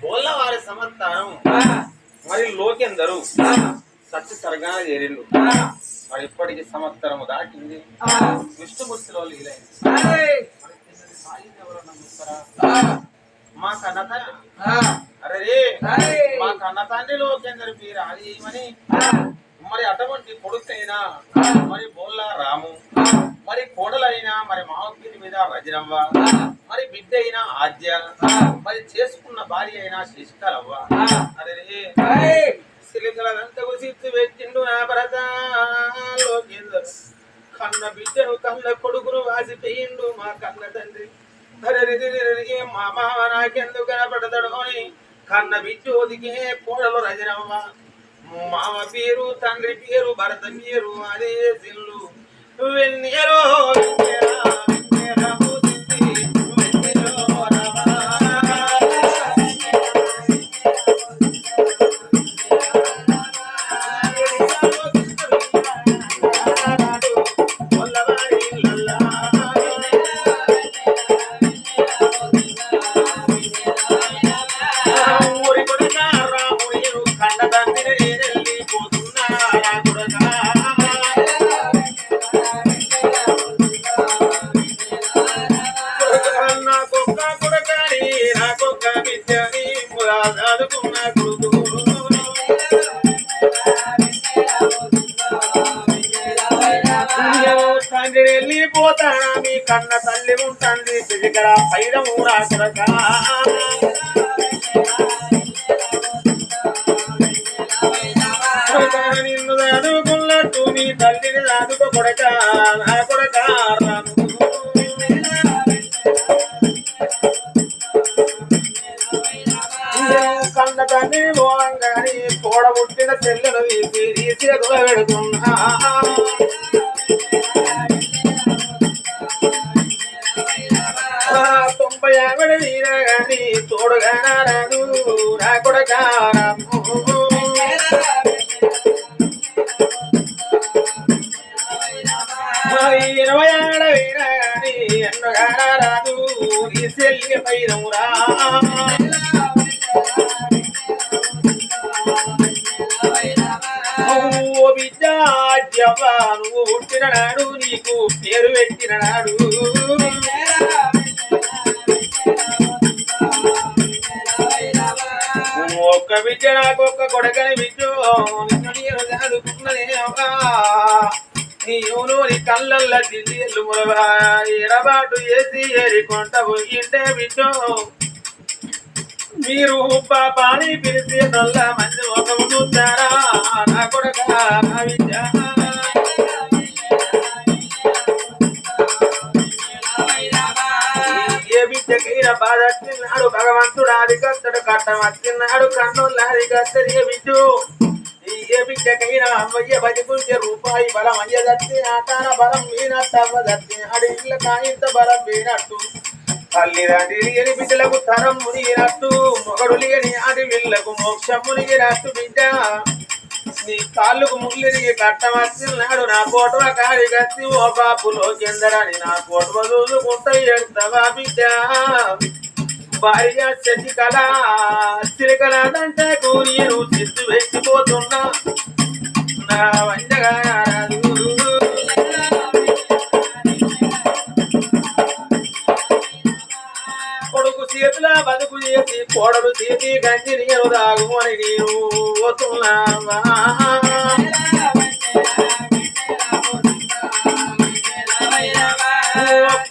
బోళ్ళవారి సంవత్సరం మరి లోకెందరు సత్య సరగా చేరిండు. మరి ఇప్పటికి సంవత్సరము దాటింది. విష్ణుమూర్తిలో మా కన్న తండ్రి అరే మా కన్న తండ్రి లోకేందరు పేరు ఆదిమని మరి అటువంటి కొడుకైనా మరి బోల్లా రాము, మరి కోడలైనా మరి మావపీరి మీద రజనవ్వ, మరి బిడ్డ అయినా ఆద్య, మరి చేసుకున్న భార్య అయినా శశికలవ్వ. అరే సిలికలంతకు సిత్తు పెట్టిండు నా భరత లోకేందరు. కన్న బిడ్డను కన్న కొడుకును వాసిపోయిండు మా కన్న తండ్రి. అరే మా మామ నాకెందుకు కనపడతాడు అని కన్న బిడ్డోదికే కోడలు రజనవ్వ, మామ పేరు తండ్రి పేరు భరత పేరు అదే సిల్లు వెన్నెరో వెళ్ళిపోతానా మీ కన్న తల్లి ఉంటుంది ఇక్కడ పైన ఊరా కొడక. నిన్ను చదువుకున్నట్టు నీ తల్లిని చదువుకో కొడక నా కొడక. కన్న తండ్రిని పోవంగాని తోడబుట్టిన చెల్లెలు తీసి పెడుతున్నా. తొంభై ఆవిడ వీరా గాని తోడుగా రాదు నా కొడక. 20 ఆడ వీరా గాని ఎన్నగా రాదు నీ చెల్లి పైరమురా. ఓ బిడ్డ నువ్వు పుట్టిన నాడు నీకు పేరు పెట్టిన నాడు ఒక్క బిడ్డ నాకు ఒక్క కొడకని బిడ్డు నేను చదువుకున్నదే నీ కళ్ళల్లో జిల్లీలు ములవా ఎడబాటు వేసి ఏరికొంట పోయింటే బిడ్డు. మీరు పాపాని పిలిచి నల్ల మంది ఒక చూస్తారా నా కొడక నా విద్య. ఏ బిడ్డకైనా బాధ వచ్చినాడు భగవంతుడు ఆది కత్తడు కట్టం వచ్చినాడు కన్నులు ఆది కత్తడు. ఏ బిడ్డు ఏ బిడ్డకైనా అమ్మయ్య బతికుంటే రూపాయి బలం అయ్య దత్తి ఆటాన బలం మీనట్టవ్వ దత్తి ఆడి ఇళ్ళ కాయింత బలం పోయినట్టు. తల్లి తండ్రి లేని బిడ్డలకు తరం మునిగినట్టు మొగడు లేని ఆడి వీళ్లకు మోక్షం మునిగినట్టు. బిడ్డ నీ కాళ్ళకు ముళ్ళిరిగి కట్టం వచ్చినాడు నా కోటవ కాడి కత్తి ఓ బాపులో కిందరని నా కోటవ చూసుకుంటా ఎడతావా బిడ్డ. భార్య శశికళ చిరకలదంటే కూలీరు చిత్తు వెచ్చిపోతున్నా నా వంజగా కొడుకు చేతుల బతుకు చేసి కోడలు చేతి గంజి నీరు దాగు అని నేను పోతున్నావా.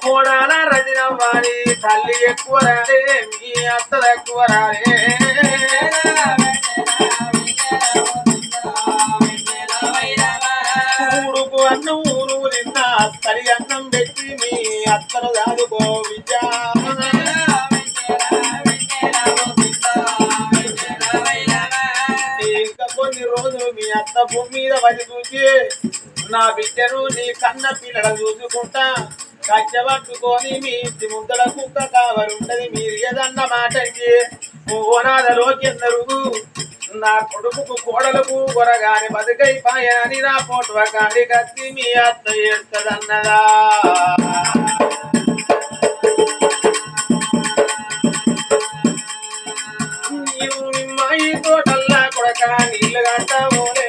కోడాల రజనవ్వాలి తల్లి ఎక్కువ రాలే మీ అత్త ఎక్కువ రాలే. ఊరుకు అన్నం ఊరు నిన్న తల్లి అన్నం పెట్టి మీ అత్తను దాదుకో విద్యా. ఇంకా కొన్ని రోజులు మీ అత్త భూమి మీద పడి చూసి నా బిడ్డను నీ కన్న పిల్లల చూసుకుంటా కచ్చబట్టుకొని మీ ఇంటి ముందల కుక్క కావలుంటది. మీరు ఏదన్న మాటకి ఓనాదలోకెందరు నా కొడుకు కోడలకు కొరగాని బతుకైపాయని నా పోటువ కాడి కత్తి మీ అత్త ఏడ్తదన్నదా. నిమ్మాయి తోటల్లా కొడక నీళ్ళు కట్టమోలే